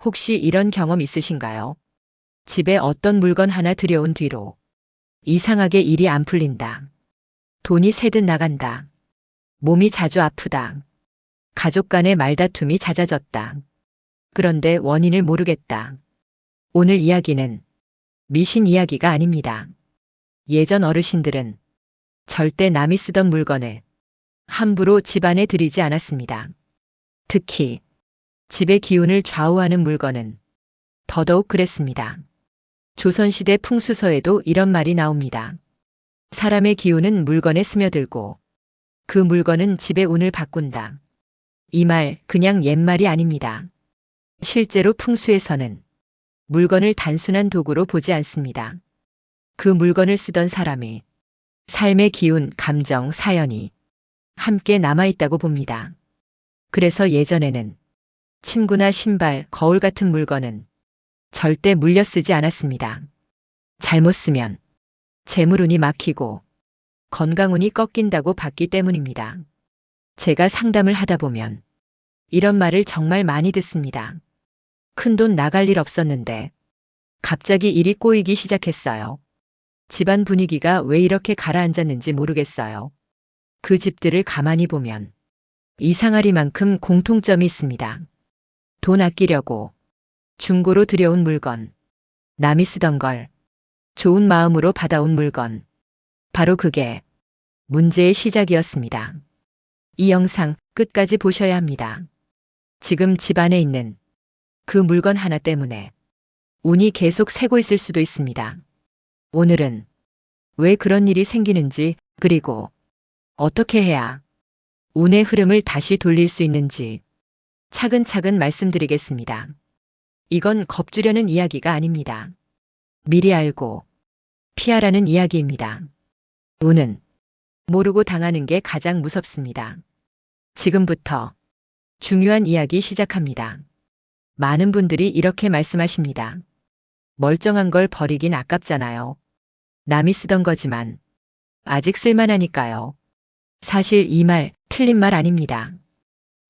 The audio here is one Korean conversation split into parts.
혹시 이런 경험 있으신가요? 집에 어떤 물건 하나 들여온 뒤로 이상하게 일이 안 풀린다. 돈이 새듯 나간다. 몸이 자주 아프다. 가족 간의 말다툼이 잦아졌다. 그런데 원인을 모르겠다. 오늘 이야기는 미신 이야기가 아닙니다. 예전 어르신들은 절대 남이 쓰던 물건을 함부로 집안에 들이지 않았습니다. 특히 집의 기운을 좌우하는 물건은 더더욱 그랬습니다. 조선시대 풍수서에도 이런 말이 나옵니다. 사람의 기운은 물건에 스며들고 그 물건은 집의 운을 바꾼다. 이 말 그냥 옛말이 아닙니다. 실제로 풍수에서는 물건을 단순한 도구로 보지 않습니다. 그 물건을 쓰던 사람의 삶의 기운, 감정, 사연이 함께 남아있다고 봅니다. 그래서 예전에는 침구나 신발, 거울 같은 물건은 절대 물려 쓰지 않았습니다. 잘못 쓰면 재물운이 막히고 건강운이 꺾인다고 봤기 때문입니다. 제가 상담을 하다 보면 이런 말을 정말 많이 듣습니다. 큰돈 나갈 일 없었는데 갑자기 일이 꼬이기 시작했어요. 집안 분위기가 왜 이렇게 가라앉았는지 모르겠어요. 그 집들을 가만히 보면 이상하리만큼 공통점이 있습니다. 돈 아끼려고 중고로 들여온 물건, 남이 쓰던 걸 좋은 마음으로 받아온 물건, 바로 그게 문제의 시작이었습니다. 이 영상 끝까지 보셔야 합니다. 지금 집안에 있는 그 물건 하나 때문에 운이 계속 새고 있을 수도 있습니다. 오늘은 왜 그런 일이 생기는지, 그리고 어떻게 해야 운의 흐름을 다시 돌릴 수 있는지 차근차근 말씀드리겠습니다. 이건 겁주려는 이야기가 아닙니다. 미리 알고 피하라는 이야기입니다. 운은 모르고 당하는 게 가장 무섭습니다. 지금부터 중요한 이야기 시작합니다. 많은 분들이 이렇게 말씀하십니다. 멀쩡한 걸 버리긴 아깝잖아요. 남이 쓰던 거지만 아직 쓸만하니까요. 사실 이 말 틀린 말 아닙니다.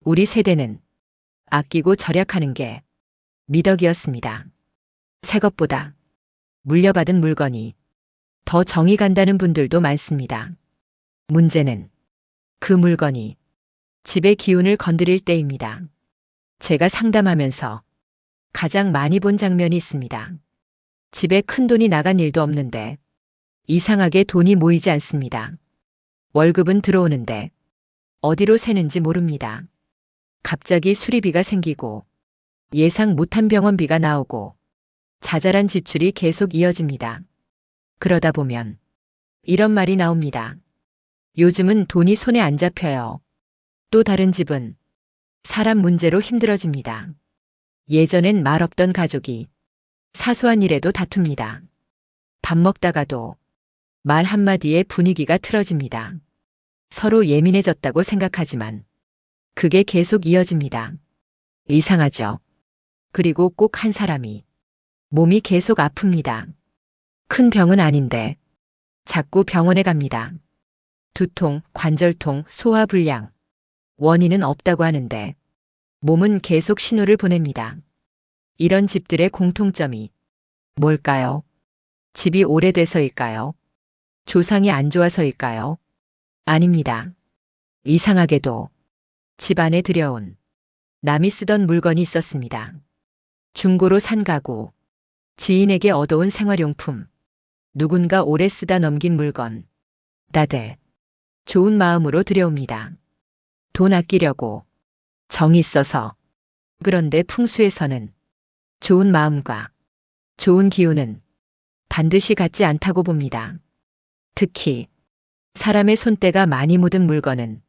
우리 세대는 아끼고 절약하는 게 미덕이었습니다. 새 것보다 물려받은 물건이 더 정이 간다는 분들도 많습니다. 문제는 그 물건이 집의 기운을 건드릴 때입니다. 제가 상담하면서 가장 많이 본 장면이 있습니다. 집에 큰 돈이 나간 일도 없는데 이상하게 돈이 모이지 않습니다. 월급은 들어오는데 어디로 새는지 모릅니다. 갑자기 수리비가 생기고 예상 못한 병원비가 나오고 자잘한 지출이 계속 이어집니다. 그러다 보면 이런 말이 나옵니다. 요즘은 돈이 손에 안 잡혀요. 또 다른 집은 사람 문제로 힘들어집니다. 예전엔 말 없던 가족이 사소한 일에도 다툽니다. 밥 먹다가도 말 한마디에 분위기가 틀어집니다. 서로 예민해졌다고 생각하지만 그게 계속 이어집니다. 이상하죠? 그리고 꼭 한 사람이 몸이 계속 아픕니다. 큰 병은 아닌데 자꾸 병원에 갑니다. 두통, 관절통, 소화불량. 원인은 없다고 하는데 몸은 계속 신호를 보냅니다. 이런 집들의 공통점이 뭘까요? 집이 오래돼서일까요? 조상이 안 좋아서일까요? 아닙니다. 이상하게도 집 안에 들여온 남이 쓰던 물건이 있었습니다. 중고로 산 가구, 지인에게 얻어온 생활용품, 누군가 오래 쓰다 넘긴 물건, 다들 좋은 마음으로 들여옵니다. 돈 아끼려고, 정이 있어서. 그런데 풍수에서는 좋은 마음과 좋은 기운은 반드시 같지 않다고 봅니다. 특히 사람의 손때가 많이 묻은 물건은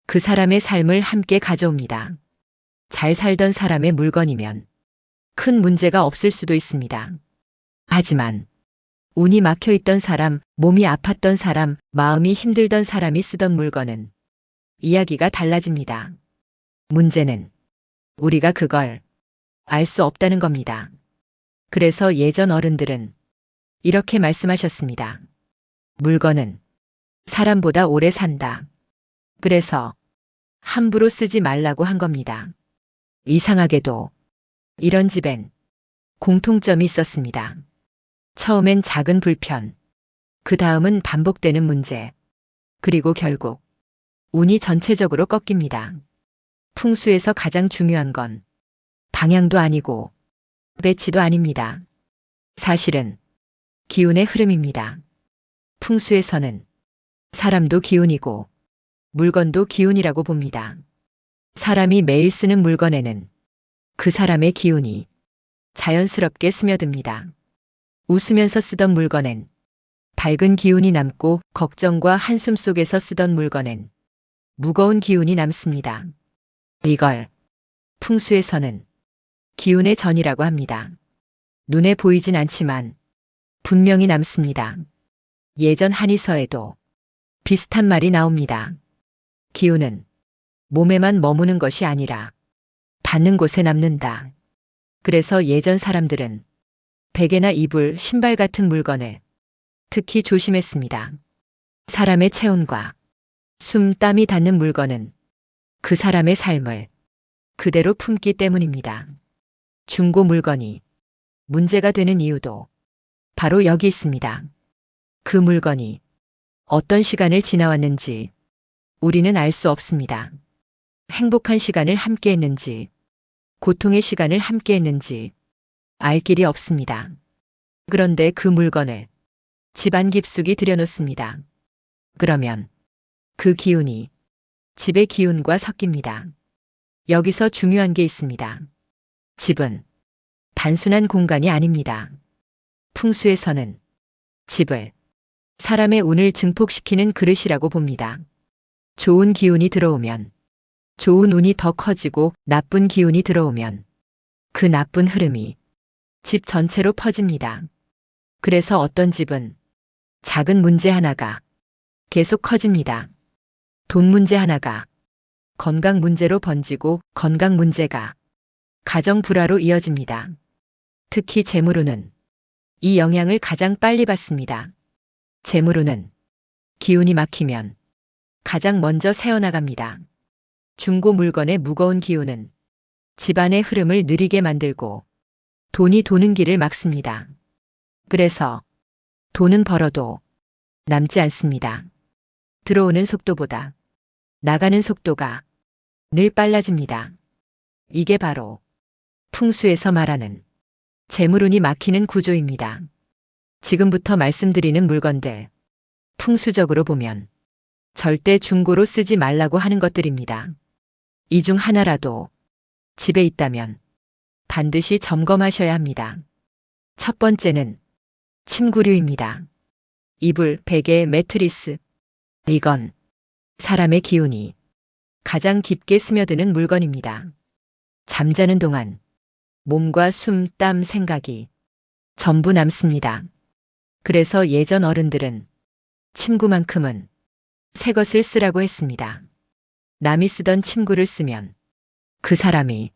그 사람의 삶을 함께 가져옵니다. 잘 살던 사람의 물건이면 큰 문제가 없을 수도 있습니다. 하지만 운이 막혀 있던 사람, 몸이 아팠던 사람, 마음이 힘들던 사람이 쓰던 물건은 이야기가 달라집니다. 문제는 우리가 그걸 알 수 없다는 겁니다. 그래서 예전 어른들은 이렇게 말씀하셨습니다. 물건은 사람보다 오래 산다. 그래서 함부로 쓰지 말라고 한 겁니다. 이상하게도 이런 집엔 공통점이 있었습니다. 처음엔 작은 불편, 그 다음은 반복되는 문제, 그리고 결국 운이 전체적으로 꺾입니다. 풍수에서 가장 중요한 건 방향도 아니고 배치도 아닙니다. 사실은 기운의 흐름입니다. 풍수에서는 사람도 기운이고 물건도 기운이라고 봅니다. 사람이 매일 쓰는 물건에는 그 사람의 기운이 자연스럽게 스며듭니다. 웃으면서 쓰던 물건엔 밝은 기운이 남고 걱정과 한숨 속에서 쓰던 물건엔 무거운 기운이 남습니다. 이걸 풍수에서는 기운의 전이라고 합니다. 눈에 보이진 않지만 분명히 남습니다. 예전 한의서에도 비슷한 말이 나옵니다. 기운은 몸에만 머무는 것이 아니라 받는 곳에 남는다. 그래서 예전 사람들은 베개나 이불, 신발 같은 물건을 특히 조심했습니다. 사람의 체온과 숨, 땀이 닿는 물건은 그 사람의 삶을 그대로 품기 때문입니다. 중고 물건이 문제가 되는 이유도 바로 여기 있습니다. 그 물건이 어떤 시간을 지나왔는지 우리는 알 수 없습니다. 행복한 시간을 함께 했는지, 고통의 시간을 함께 했는지 알 길이 없습니다. 그런데 그 물건을 집안 깊숙이 들여놓습니다. 그러면 그 기운이 집의 기운과 섞입니다. 여기서 중요한 게 있습니다. 집은 단순한 공간이 아닙니다. 풍수에서는 집을 사람의 운을 증폭시키는 그릇이라고 봅니다. 좋은 기운이 들어오면 좋은 운이 더 커지고 나쁜 기운이 들어오면 그 나쁜 흐름이 집 전체로 퍼집니다. 그래서 어떤 집은 작은 문제 하나가 계속 커집니다. 돈 문제 하나가 건강 문제로 번지고 건강 문제가 가정 불화로 이어집니다. 특히 재물운은 이 영향을 가장 빨리 받습니다. 재물운은 기운이 막히면 가장 먼저 새어나갑니다. 중고 물건의 무거운 기운은 집안의 흐름을 느리게 만들고 돈이 도는 길을 막습니다. 그래서 돈은 벌어도 남지 않습니다. 들어오는 속도보다 나가는 속도가 늘 빨라집니다. 이게 바로 풍수에서 말하는 재물운이 막히는 구조입니다. 지금부터 말씀드리는 물건들, 풍수적으로 보면 절대 중고로 쓰지 말라고 하는 것들입니다. 이 중 하나라도 집에 있다면 반드시 점검하셔야 합니다. 첫 번째는 침구류입니다. 이불, 베개, 매트리스. 이건 사람의 기운이 가장 깊게 스며드는 물건입니다. 잠자는 동안 몸과 숨, 땀, 생각이 전부 남습니다. 그래서 예전 어른들은 침구만큼은 새 것을 쓰라고 했습니다. 남이 쓰던 침구를 쓰면 그 사람이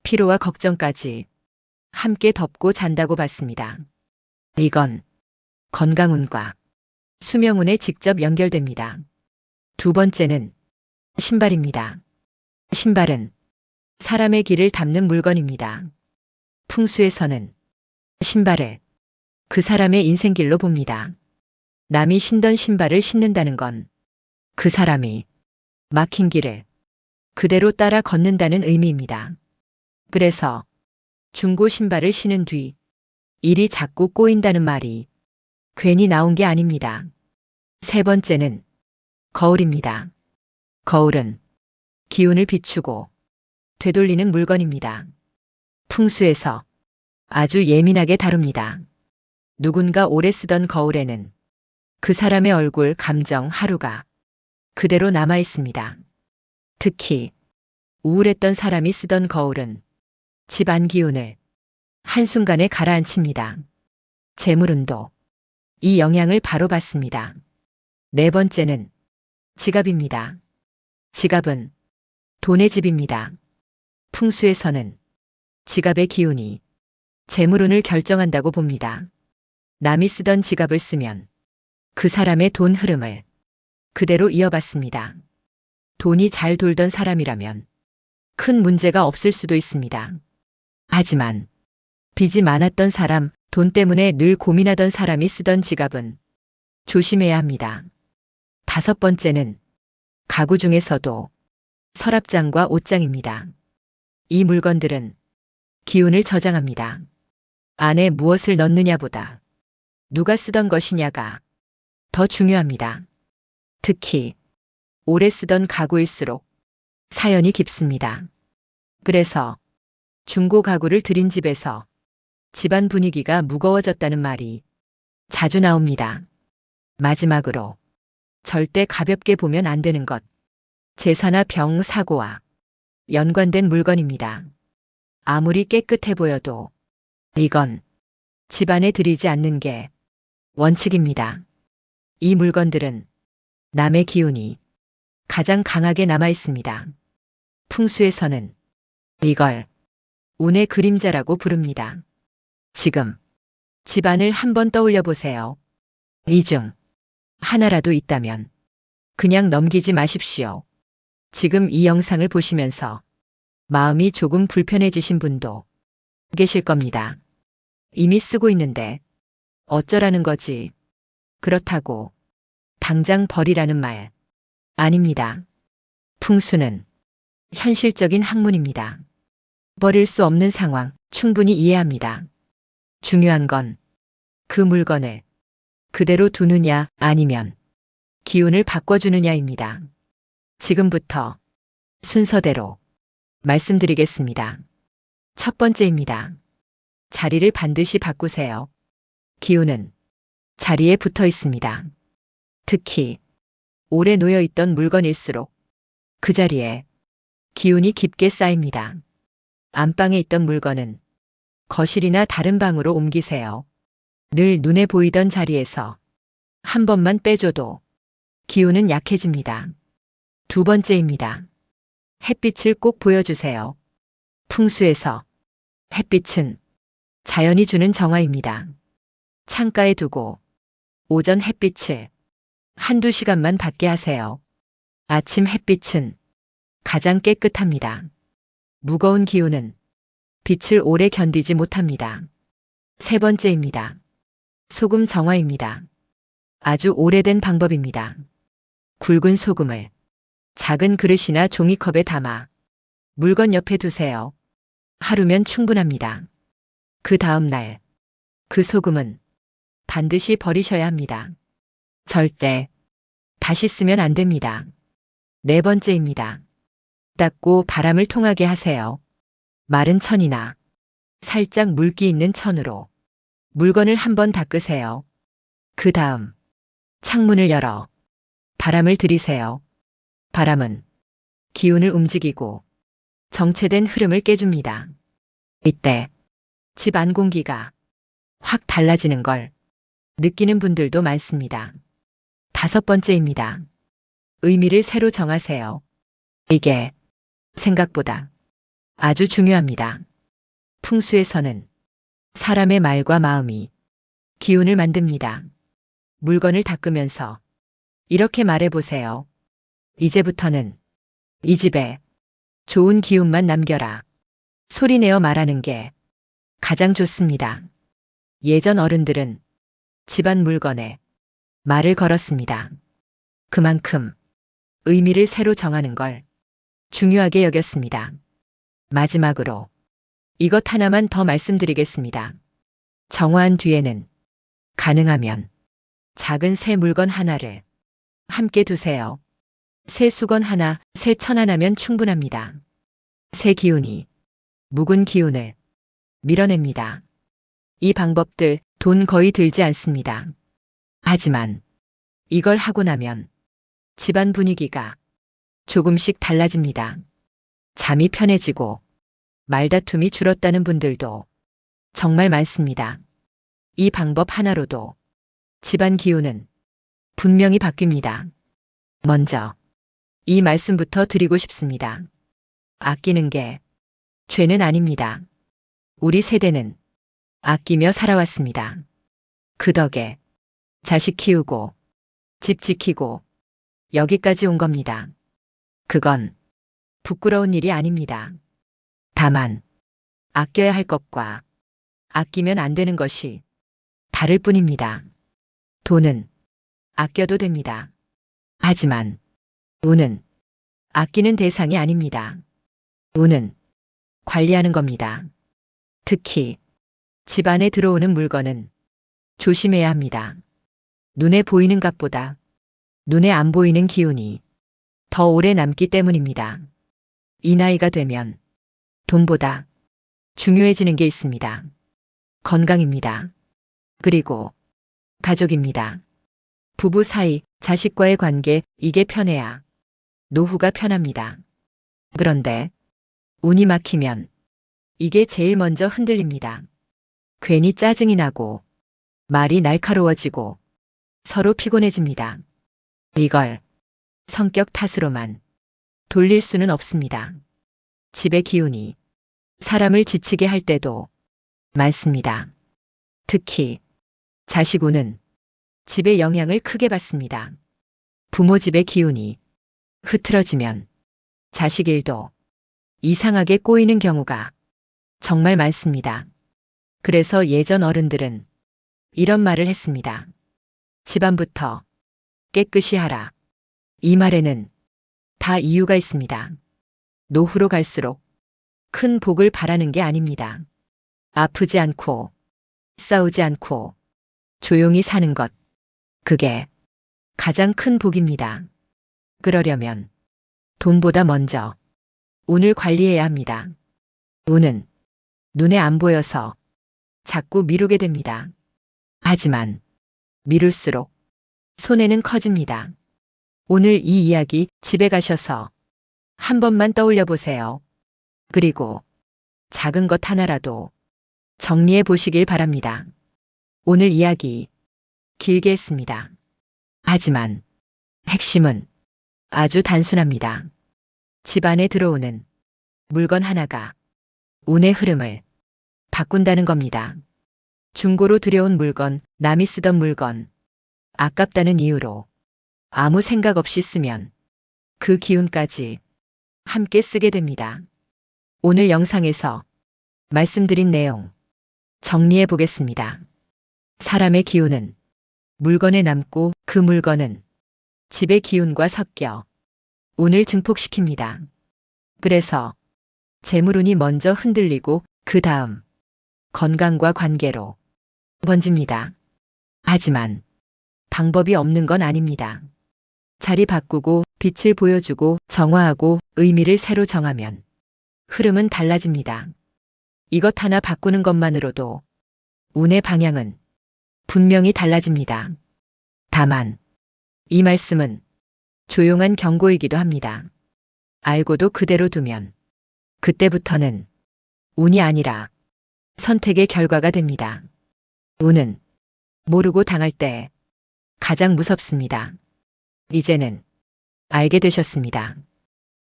피로와 걱정까지 함께 덮고 잔다고 봤습니다. 이건 건강운과 수명운에 직접 연결됩니다. 두 번째는 신발입니다. 신발은 사람의 길을 닦는 물건입니다. 풍수에서는 신발을 그 사람의 인생길로 봅니다. 남이 신던 신발을 신는다는 건 그 사람이 막힌 길을 그대로 따라 걷는다는 의미입니다. 그래서 중고 신발을 신은 뒤 일이 자꾸 꼬인다는 말이 괜히 나온 게 아닙니다. 세 번째는 거울입니다. 거울은 기운을 비추고 되돌리는 물건입니다. 풍수에서 아주 예민하게 다룹니다. 누군가 오래 쓰던 거울에는 그 사람의 얼굴, 감정, 하루가 그대로 남아 있습니다. 특히 우울했던 사람이 쓰던 거울은 집안 기운을 한순간에 가라앉힙니다. 재물운도 이 영향을 바로 받습니다. 네 번째는 지갑입니다. 지갑은 돈의 집입니다. 풍수에서는 지갑의 기운이 재물운을 결정한다고 봅니다. 남이 쓰던 지갑을 쓰면 그 사람의 돈 흐름을 그대로 이어받습니다. 돈이 잘 돌던 사람이라면 큰 문제가 없을 수도 있습니다. 하지만 빚이 많았던 사람, 돈 때문에 늘 고민하던 사람이 쓰던 지갑은 조심해야 합니다. 다섯 번째는 가구 중에서도 서랍장과 옷장입니다. 이 물건들은 기운을 저장합니다. 안에 무엇을 넣느냐보다 누가 쓰던 것이냐가 더 중요합니다. 특히 오래 쓰던 가구일수록 사연이 깊습니다. 그래서 중고 가구를 들인 집에서 집안 분위기가 무거워졌다는 말이 자주 나옵니다. 마지막으로 절대 가볍게 보면 안 되는 것. 제사나 병, 사고와 연관된 물건입니다. 아무리 깨끗해 보여도 이건 집안에 들이지 않는 게 원칙입니다. 이 물건들은 남의 기운이 가장 강하게 남아 있습니다. 풍수에서는 이걸 운의 그림자라고 부릅니다. 지금 집안을 한번 떠올려 보세요. 이 중 하나라도 있다면 그냥 넘기지 마십시오. 지금 이 영상을 보시면서 마음이 조금 불편해지신 분도 계실 겁니다. 이미 쓰고 있는데 어쩌라는 거지. 그렇다고 당장 버리라는 말 아닙니다. 풍수는 현실적인 학문입니다. 버릴 수 없는 상황 충분히 이해합니다. 중요한 건 그 물건을 그대로 두느냐 아니면 기운을 바꿔주느냐입니다. 지금부터 순서대로 말씀드리겠습니다. 첫 번째입니다. 자리를 반드시 바꾸세요. 기운은 자리에 붙어 있습니다. 특히 오래 놓여 있던 물건일수록 그 자리에 기운이 깊게 쌓입니다. 안방에 있던 물건은 거실이나 다른 방으로 옮기세요. 늘 눈에 보이던 자리에서 한 번만 빼줘도 기운은 약해집니다. 두 번째입니다. 햇빛을 꼭 보여주세요. 풍수에서 햇빛은 자연이 주는 정화입니다. 창가에 두고 오전 햇빛을 한두 시간만 받게 하세요. 아침 햇빛은 가장 깨끗합니다. 무거운 기운은 빛을 오래 견디지 못합니다. 세 번째입니다. 소금 정화입니다. 아주 오래된 방법입니다. 굵은 소금을 작은 그릇이나 종이컵에 담아 물건 옆에 두세요. 하루면 충분합니다. 그 다음 날 그 소금은 반드시 버리셔야 합니다. 절대 다시 쓰면 안 됩니다. 네 번째입니다. 닦고 바람을 통하게 하세요. 마른 천이나 살짝 물기 있는 천으로 물건을 한번 닦으세요. 그 다음 창문을 열어 바람을 들이세요. 바람은 기운을 움직이고 정체된 흐름을 깨줍니다. 이때 집 안 공기가 확 달라지는 걸 느끼는 분들도 많습니다. 다섯 번째입니다. 의미를 새로 정하세요. 이게 생각보다 아주 중요합니다. 풍수에서는 사람의 말과 마음이 기운을 만듭니다. 물건을 닦으면서 이렇게 말해보세요. 이제부터는 이 집에 좋은 기운만 남겨라. 소리내어 말하는 게 가장 좋습니다. 예전 어른들은 집안 물건에 말을 걸었습니다. 그만큼 의미를 새로 정하는 걸 중요하게 여겼습니다. 마지막으로 이것 하나만 더 말씀드리겠습니다. 정화한 뒤에는 가능하면 작은 새 물건 하나를 함께 두세요. 새 수건 하나, 새 천 하나면 충분합니다. 새 기운이 묵은 기운을 밀어냅니다. 이 방법들 돈 거의 들지 않습니다. 하지만 이걸 하고 나면 집안 분위기가 조금씩 달라집니다. 잠이 편해지고 말다툼이 줄었다는 분들도 정말 많습니다. 이 방법 하나로도 집안 기운은 분명히 바뀝니다. 먼저 이 말씀부터 드리고 싶습니다. 아끼는 게 죄는 아닙니다. 우리 세대는 아끼며 살아왔습니다. 그 덕에 자식 키우고 집 지키고 여기까지 온 겁니다. 그건 부끄러운 일이 아닙니다. 다만 아껴야 할 것과 아끼면 안 되는 것이 다를 뿐입니다. 돈은 아껴도 됩니다. 하지만 운은 아끼는 대상이 아닙니다. 운은 관리하는 겁니다. 특히 집 안에 들어오는 물건은 조심해야 합니다. 눈에 보이는 값보다 눈에 안 보이는 기운이 더 오래 남기 때문입니다. 이 나이가 되면 돈보다 중요해지는 게 있습니다. 건강입니다. 그리고 가족입니다. 부부 사이, 자식과의 관계, 이게 편해야 노후가 편합니다. 그런데 운이 막히면 이게 제일 먼저 흔들립니다. 괜히 짜증이 나고 말이 날카로워지고 서로 피곤해집니다. 이걸 성격 탓으로만 돌릴 수는 없습니다. 집의 기운이 사람을 지치게 할 때도 많습니다. 특히 자식 운은 집의 영향을 크게 받습니다. 부모 집의 기운이 흐트러지면 자식 일도 이상하게 꼬이는 경우가 정말 많습니다. 그래서 예전 어른들은 이런 말을 했습니다. 집안부터 깨끗이 하라. 이 말에는 다 이유가 있습니다. 노후로 갈수록 큰 복을 바라는 게 아닙니다. 아프지 않고 싸우지 않고 조용히 사는 것. 그게 가장 큰 복입니다. 그러려면 돈보다 먼저 운을 관리해야 합니다. 운은 눈에 안 보여서 자꾸 미루게 됩니다. 하지만 미룰수록 손해는 커집니다. 오늘 이 이야기 집에 가셔서 한 번만 떠올려 보세요. 그리고 작은 것 하나라도 정리해 보시길 바랍니다. 오늘 이야기 길게 했습니다. 하지만 핵심은 아주 단순합니다. 집 안에 들어오는 물건 하나가 운의 흐름을 바꾼다는 겁니다. 중고로 들여온 물건, 남이 쓰던 물건, 아깝다는 이유로 아무 생각 없이 쓰면 그 기운까지 함께 쓰게 됩니다. 오늘 영상에서 말씀드린 내용 정리해 보겠습니다. 사람의 기운은 물건에 남고 그 물건은 집의 기운과 섞여 운을 증폭시킵니다. 그래서 재물운이 먼저 흔들리고 그 다음 건강과 관계로 번집니다. 하지만 방법이 없는 건 아닙니다. 자리 바꾸고 빛을 보여주고 정화하고 의미를 새로 정하면 흐름은 달라집니다. 이것 하나 바꾸는 것만으로도 운의 방향은 분명히 달라집니다. 다만 이 말씀은 조용한 경고이기도 합니다. 알고도 그대로 두면 그때부터는 운이 아니라 선택의 결과가 됩니다. 운은 모르고 당할 때 가장 무섭습니다. 이제는 알게 되셨습니다.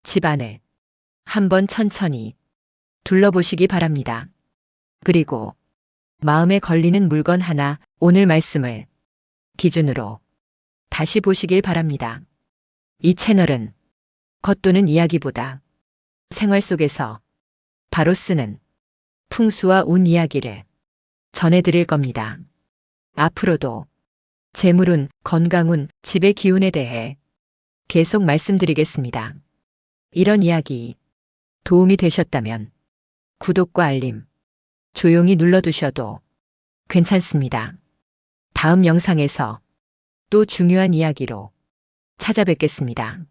집안을 한번 천천히 둘러보시기 바랍니다. 그리고 마음에 걸리는 물건 하나, 오늘 말씀을 기준으로 다시 보시길 바랍니다. 이 채널은 겉도는 이야기보다 생활 속에서 바로 쓰는 풍수와 운 이야기를 전해드릴 겁니다. 앞으로도 재물운, 건강운, 집의 기운에 대해 계속 말씀드리겠습니다. 이런 이야기 도움이 되셨다면 구독과 알림 조용히 눌러두셔도 괜찮습니다. 다음 영상에서 또 중요한 이야기로 찾아뵙겠습니다.